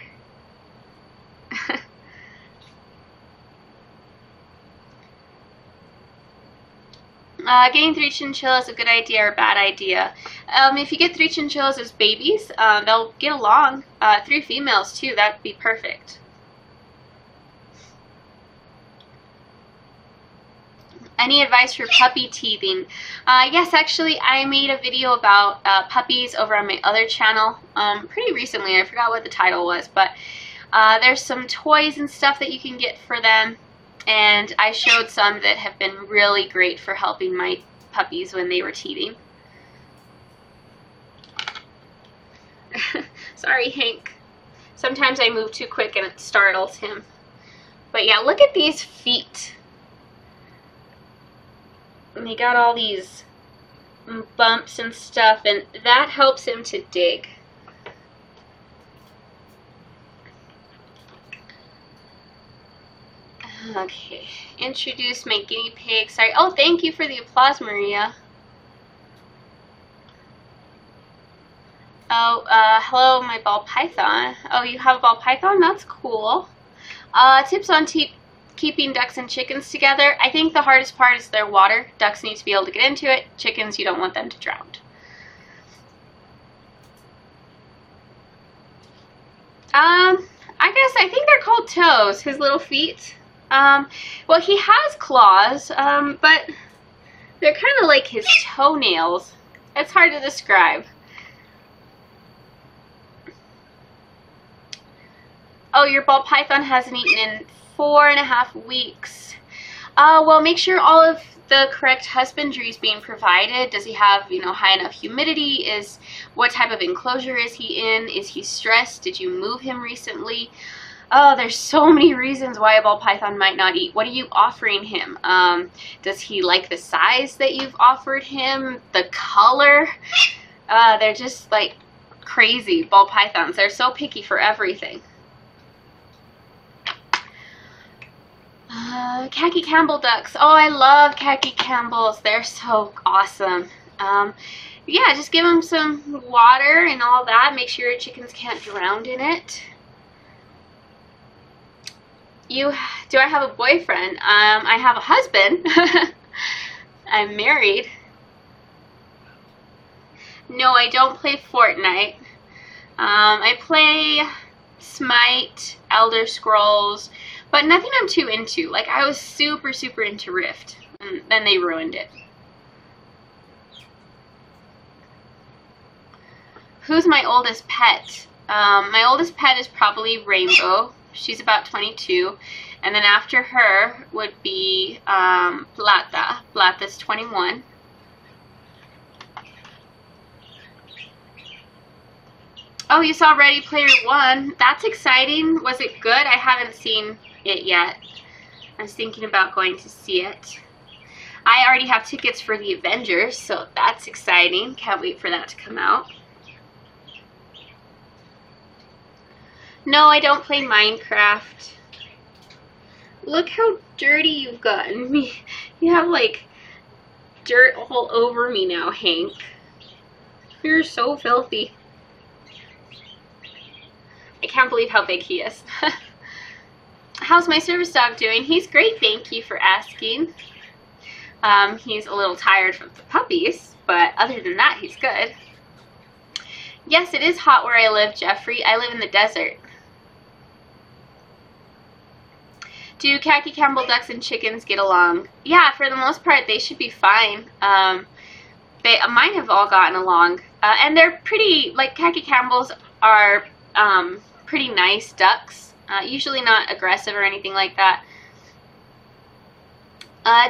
Getting 3 chinchillas a good idea or a bad idea? If you get 3 chinchillas as babies, they'll get along. 3 females too, that'd be perfect. Any advice for puppy teething? Yes, actually, I made a video about puppies over on my other channel pretty recently. I forgot what the title was, but there's some toys and stuff that you can get for them, and I showed some that have been really great for helping my puppies when they were teething. Sorry, Hank. Sometimes I move too quick and it startles him. But yeah, look at these feet. And they got all these bumps and stuff, and that helps him to dig. Okay, introduce my guinea pig. Sorry. Oh, thank you for the applause, Maria. Oh, hello, my ball python. Oh, you have a ball python? That's cool. Tips on keeping ducks and chickens together. I think the hardest part is their water. Ducks need to be able to get into it. Chickens, you don't want them to drown. I think they're called toes, his little feet. Well, he has claws, but they're kind of like his toenails. It's hard to describe. Oh, your ball python hasn't eaten in 4.5 weeks. Well, make sure all of the correct husbandry is being provided. Does he have, high enough humidity? What type of enclosure is he in? Is he stressed? Did you move him recently? Oh, there's so many reasons why a ball python might not eat. What are you offering him? Does he like the size that you've offered him? The color? They're just like crazy ball pythons. They're so picky for everything. Khaki Campbell ducks. Oh, I love khaki Campbells. They're so awesome. Yeah, just give them some water and all that. Make sure your chickens can't drown in it. Do I have a boyfriend? I have a husband. I'm married. No, I don't play Fortnite. I play Smite, Elder Scrolls, but nothing I'm too into. Like, I was super into Rift, and then they ruined it. Who's my oldest pet? My oldest pet is probably Rainbow. She's about 22. And then after her would be Plata. Plata's 21. Oh, you saw Ready Player One. That's exciting. Was it good? I haven't seen it yet. I was thinking about going to see it. I already have tickets for the Avengers, so that's exciting. Can't wait for that to come out. No, I don't play Minecraft. Look how dirty you've gotten me. You have like dirt all over me now, Hank. You're so filthy. I can't believe how big he is. How's my service dog doing? He's great, thank you for asking. He's a little tired from the puppies, but other than that, he's good. Yes, it is hot where I live, Jeffrey. I live in the desert. Do khaki Campbell ducks and chickens get along? Yeah, for the most part, they should be fine. Mine have all gotten along. And they're pretty, like, khaki Campbells are pretty nice ducks. Usually not aggressive or anything like that.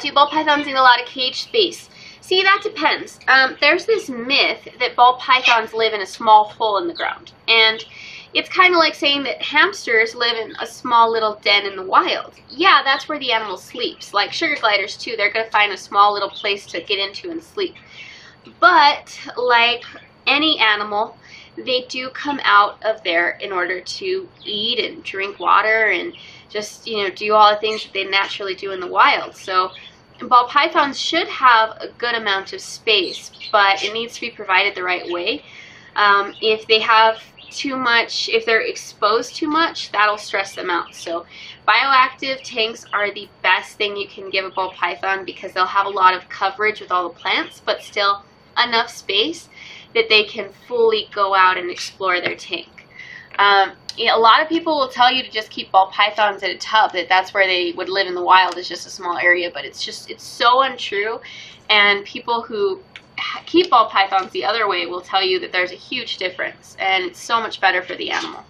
Do ball pythons need a lot of cage space? See, that depends. There's this myth that ball pythons live in a small hole in the ground. And it's kind of like saying that hamsters live in a small little den in the wild. Yeah, that's where the animal sleeps. Like sugar gliders, too. They're going to find a small little place to get into and sleep. But, like any animal, they do come out of there in order to eat and drink water and just, do all the things that they naturally do in the wild. So ball pythons should have a good amount of space, but it needs to be provided the right way. If they have too much, if they're exposed too much, that'll stress them out. So bioactive tanks are the best thing you can give a ball python because they'll have a lot of coverage with all the plants, but still enough space that they can fully go out and explore their tank. A lot of people will tell you to just keep ball pythons in a tub, that's where they would live in the wild, is just a small area, but it's so untrue. And people who keep ball pythons the other way will tell you that there's a huge difference and it's so much better for the animal.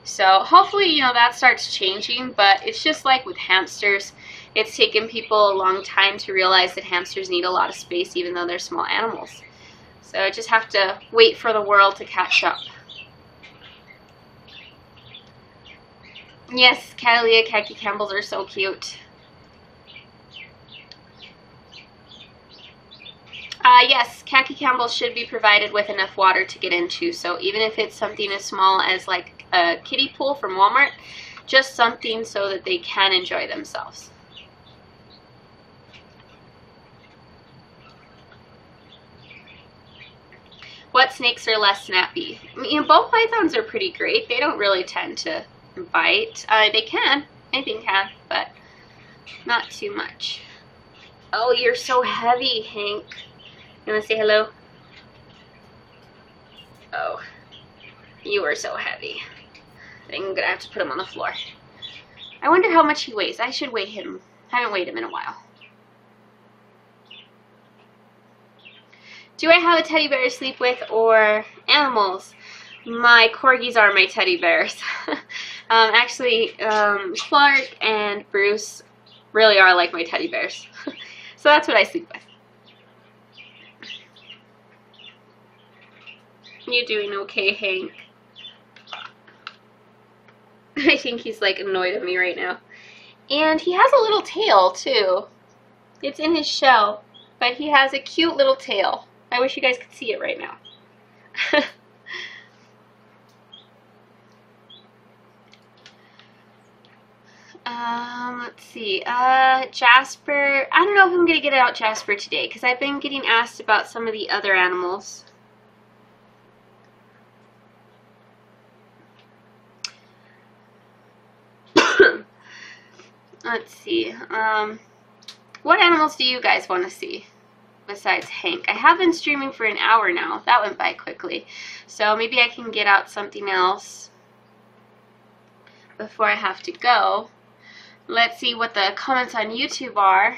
So hopefully, that starts changing, but it's just like with hamsters. It's taken people a long time to realize that hamsters need a lot of space even though they're small animals. So I just have to wait for the world to catch up. Yes, Catalia khaki Campbells are so cute. Yes, khaki Campbells should be provided with enough water to get into. So even if it's something as small as like a kiddie pool from Walmart, just something so that they can enjoy themselves. What snakes are less snappy? Ball pythons are pretty great. They don't really tend to bite. They can. Anything can, but not too much. Oh, you're so heavy, Hank. You want to say hello? Oh, you are so heavy. I think I'm going to have to put him on the floor. I wonder how much he weighs. I should weigh him. I haven't weighed him in a while. Do I have a teddy bear to sleep with or animals? My corgis are my teddy bears. Actually, Clark and Bruce really are like my teddy bears. So that's what I sleep with. You doing okay, Hank? I think he's like annoyed at me right now. And he has a little tail too. It's in his shell, but he has a cute little tail. I wish you guys could see it right now. Let's see. Jasper. I don't know if I'm going to get out Jasper today because I've been getting asked about some of the other animals. Let's see. What animals do you guys want to see besides Hank? I have been streaming for an hour now. That went by quickly. So maybe I can get out something else before I have to go. Let's see what the comments on YouTube are.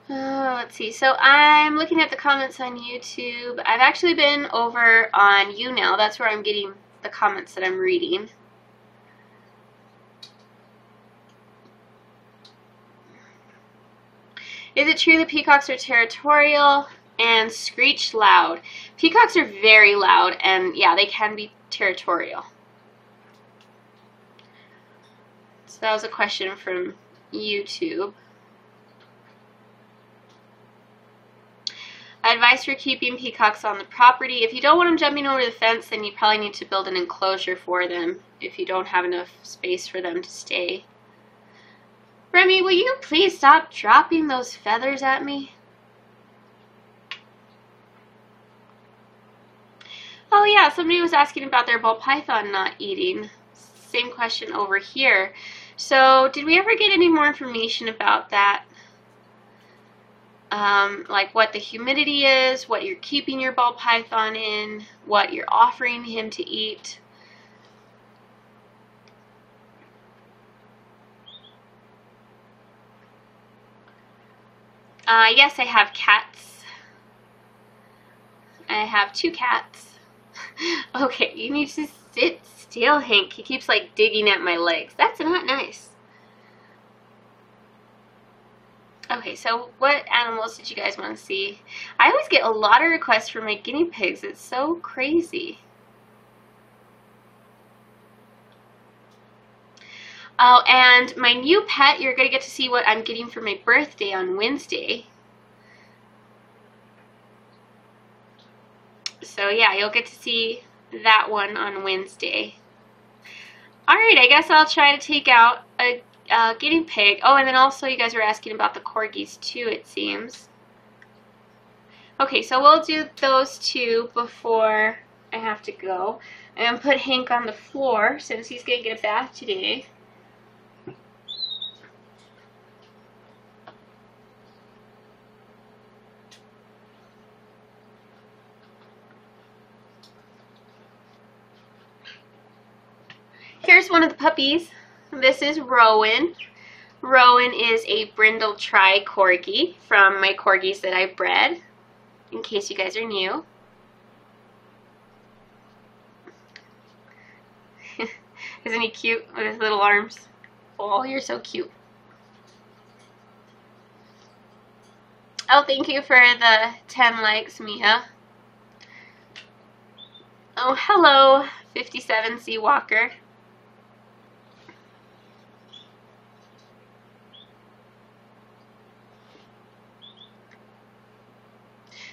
Let's see. So I'm looking at the comments on YouTube. I've actually been over on YouNow. That's where I'm getting the comments that I'm reading. Is it true that peacocks are territorial and screech loud? Peacocks are very loud, and yeah, they can be territorial. So that was a question from YouTube. Advice for keeping peacocks on the property. If you don't want them jumping over the fence, then you probably need to build an enclosure for them if you don't have enough space for them to stay. Remy, will you please stop dropping those feathers at me? Oh yeah, somebody was asking about their ball python not eating. Same question over here. So, did we ever get any more information about that? Like what the humidity is, what you're keeping your ball python in, what you're offering him to eat. Yes, I have cats. I have 2 cats. Okay, you need to sit still, Hank. He keeps like digging at my legs. That's not nice. Okay, so what animals did you guys want to see? I always get a lot of requests for my guinea pigs. It's so crazy. Oh, and my new pet, you're going to get to see what I'm getting for my birthday on Wednesday. So yeah, you'll get to see that one on Wednesday. Alright, I guess I'll try to take out a guinea pig. Oh, and then also you guys were asking about the corgis too, it seems. Okay, so we'll do those 2 before I have to go. And put Hank on the floor since he's going to get a bath today. Here's one of the puppies. This is Rowan. Rowan is a brindle tri-corgi from my corgis that I bred, in case you guys are new. Isn't he cute with his little arms? Oh, you're so cute. Oh, thank you for the 10 likes, Mia. Oh, hello, 57 C Walker.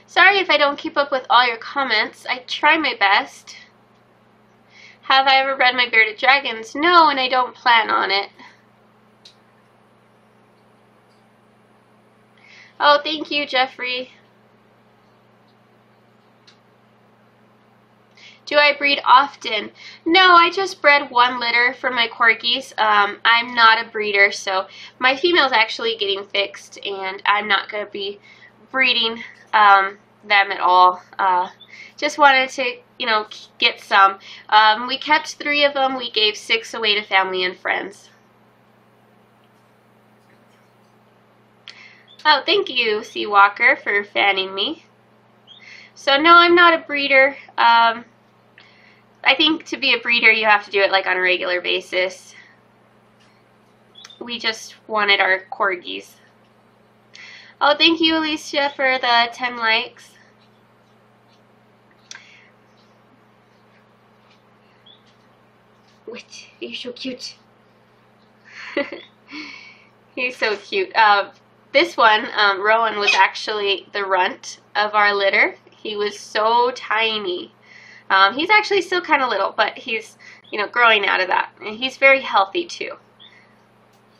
Sorry if I don't keep up with all your comments. I try my best. Have I ever bred my bearded dragons? No, and I don't plan on it. Oh, thank you, Jeffrey. Do I breed often? No, I just bred 1 litter for my corgis. I'm not a breeder, so my female's actually getting fixed, and I'm not going to be breeding them at all. Just wanted to, you know, get some. We kept 3 of them. We gave 6 away to family and friends. Oh, thank you, C Walker, for fanning me. So no, I'm not a breeder. I think to be a breeder, you have to do it like on a regular basis. We just wanted our corgis. Oh, thank you, Alicia, for the 10 likes. Wait, you're so cute. He's so cute. This one, Rowan, was actually the runt of our litter. He was so tiny. He's actually still kind of little, but he's, you know, growing out of that. And he's very healthy, too.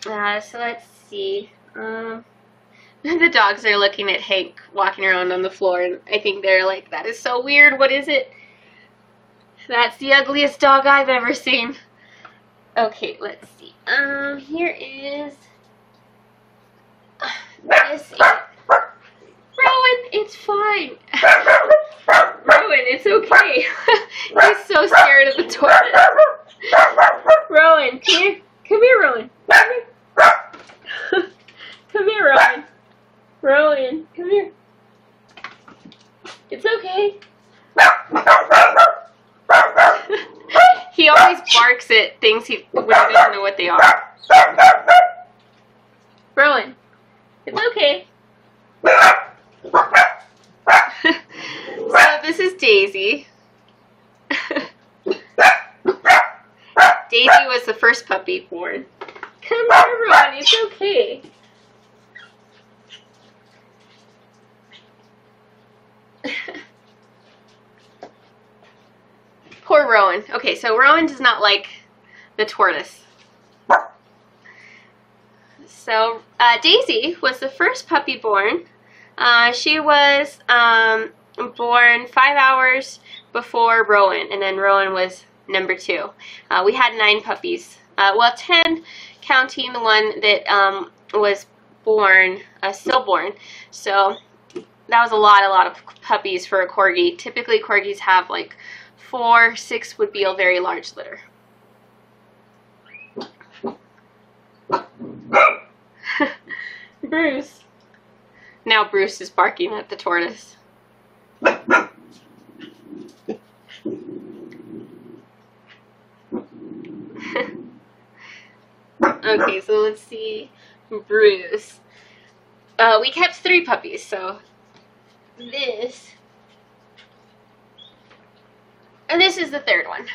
So let's see. The dogs are looking at Hank walking around on the floor, and I think they're like, that is so weird. What is it? That's the ugliest dog I've ever seen. Okay, let's see. Here is this. Rowan, it's fine. Rowan, it's okay. He's so scared of the toilet. Rowan, come here. Come here, Rowan. Come here. Come here, Rowan. Rowan, come here. It's okay. He always barks at things when he doesn't know what they are. Rowan, it's okay. So this is Daisy. Daisy was the first puppy born. Come here, Rowan, it's okay. Poor Rowan. Okay, so Rowan does not like the tortoise. So Daisy was the first puppy born. She was born 5 hours before Rowan, and then Rowan was number 2. We had 9 puppies. Well, 10 counting the one that was born, stillborn. So that was a lot of puppies for a corgi. Typically corgis have like 4, 6 would be a very large litter. Bruce. Now Bruce is barking at the tortoise. Okay, so let's see. Bruce. We kept 3 puppies, so this. And this is the 3rd one.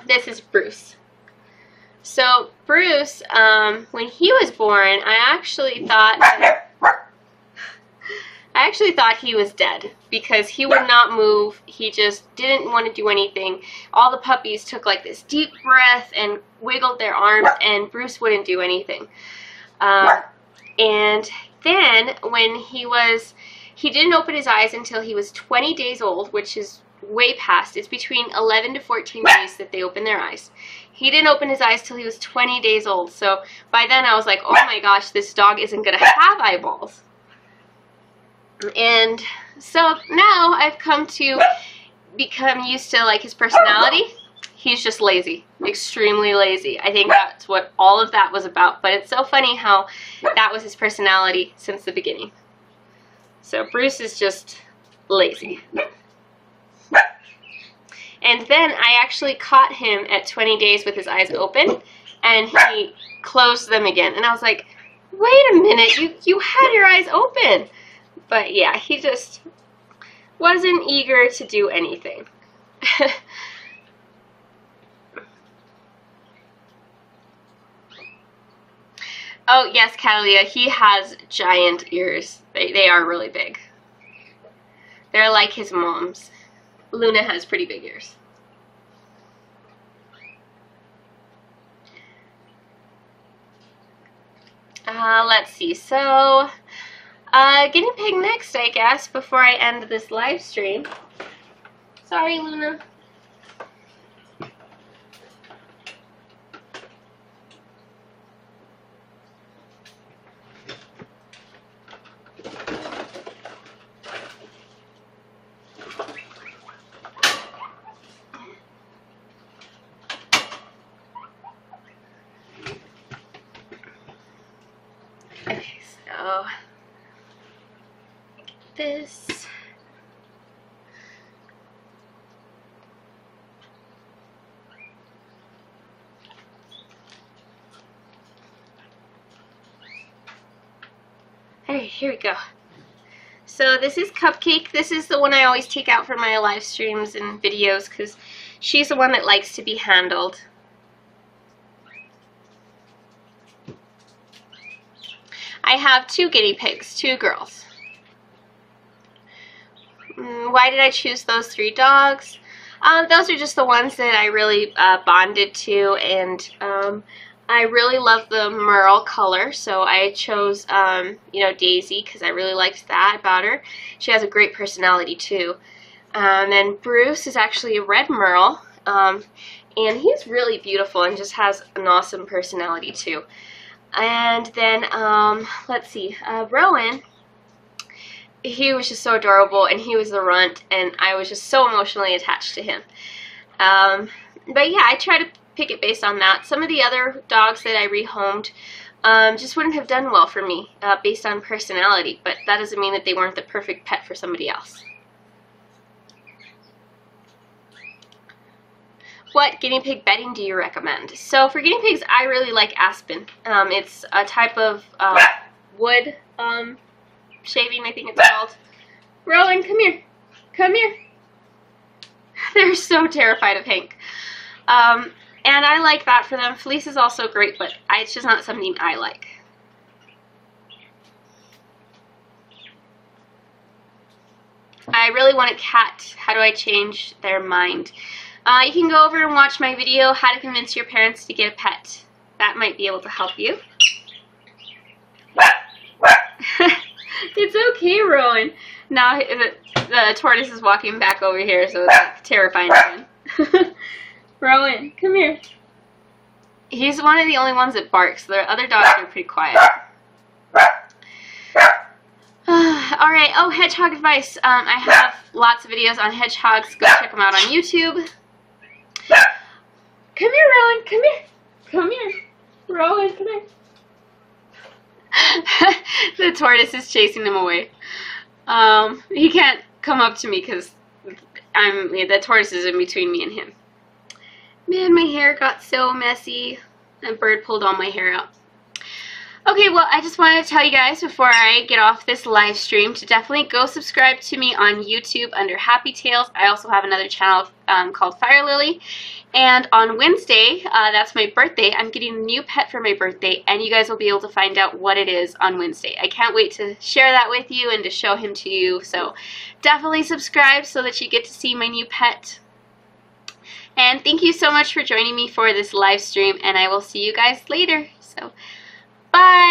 This is Bruce. So Bruce, when he was born, I actually thought he was dead because he would not move. He just didn't want to do anything. All the puppies took like this deep breath and wiggled their arms, and Bruce wouldn't do anything. And then when he didn't open his eyes until he was 20 days old, which is way past. It's between 11 to 14 days that they open their eyes. He didn't open his eyes till he was 20 days old. So by then I was like, oh my gosh, this dog isn't going to have eyeballs. And so now I've come to become used to like his personality. He's just lazy, extremely lazy. I think that's what all of that was about. But it's so funny how that was his personality since the beginning. So Bruce is just lazy. And then I actually caught him at 20 days with his eyes open, and he closed them again. And I was like, wait a minute, you had your eyes open. But yeah, he just wasn't eager to do anything. Oh, yes, Catalia, he has giant ears. They are really big. They're like his mom's. Luna has pretty big ears. Let's see. So, guinea pig next, I guess, before I end this live stream. Sorry, Luna. this. Alright, here we go. So this is Cupcake. This is the one I always take out for my live streams and videos because she's the one that likes to be handled. I have 2 guinea pigs, 2 girls. Why did I choose those 3 dogs? Those are just the ones that I really bonded to, and I really love the merle color, so I chose, you know, Daisy because I really liked that about her. She has a great personality too. And then Bruce is actually a red merle, and he's really beautiful and just has an awesome personality too. And then, let's see, Rowan, he was just so adorable, and he was the runt, and I was just so emotionally attached to him. But yeah, I try to pick it based on that. Some of the other dogs that I rehomed just wouldn't have done well for me based on personality, but that doesn't mean that they weren't the perfect pet for somebody else. What guinea pig bedding do you recommend? So for guinea pigs, I really like aspen. It's a type of wood shaving, I think it's called. Rowan, come here. Come here. They're so terrified of Hank. And I like that for them. Fleece is also great, but it's just not something I like. I really want a cat. How do I change their mind? You can go over and watch my video, How to Convince Your Parents to Get a Pet. That might be able to help you. It's okay, Rowan. Now the tortoise is walking back over here, so it's like terrifying again. Rowan, come here. He's one of the only ones that barks. The other dogs are pretty quiet. Alright, oh, hedgehog advice. I have lots of videos on hedgehogs. Go check them out on YouTube. Come here, Rowan. Come here. Come here. Rowan, come here. The tortoise is chasing him away. He can't come up to me because the tortoise is in between me and him. Man, my hair got so messy. A bird pulled all my hair out. Okay, well, I just wanted to tell you guys before I get off this live stream to definitely go subscribe to me on YouTube under Happy Tales. I also have another channel called Fire Lily. And on Wednesday, that's my birthday, I'm getting a new pet for my birthday, and you guys will be able to find out what it is on Wednesday. I can't wait to share that with you and to show him to you. So definitely subscribe so that you get to see my new pet. And thank you so much for joining me for this live stream, and I will see you guys later. So, bye!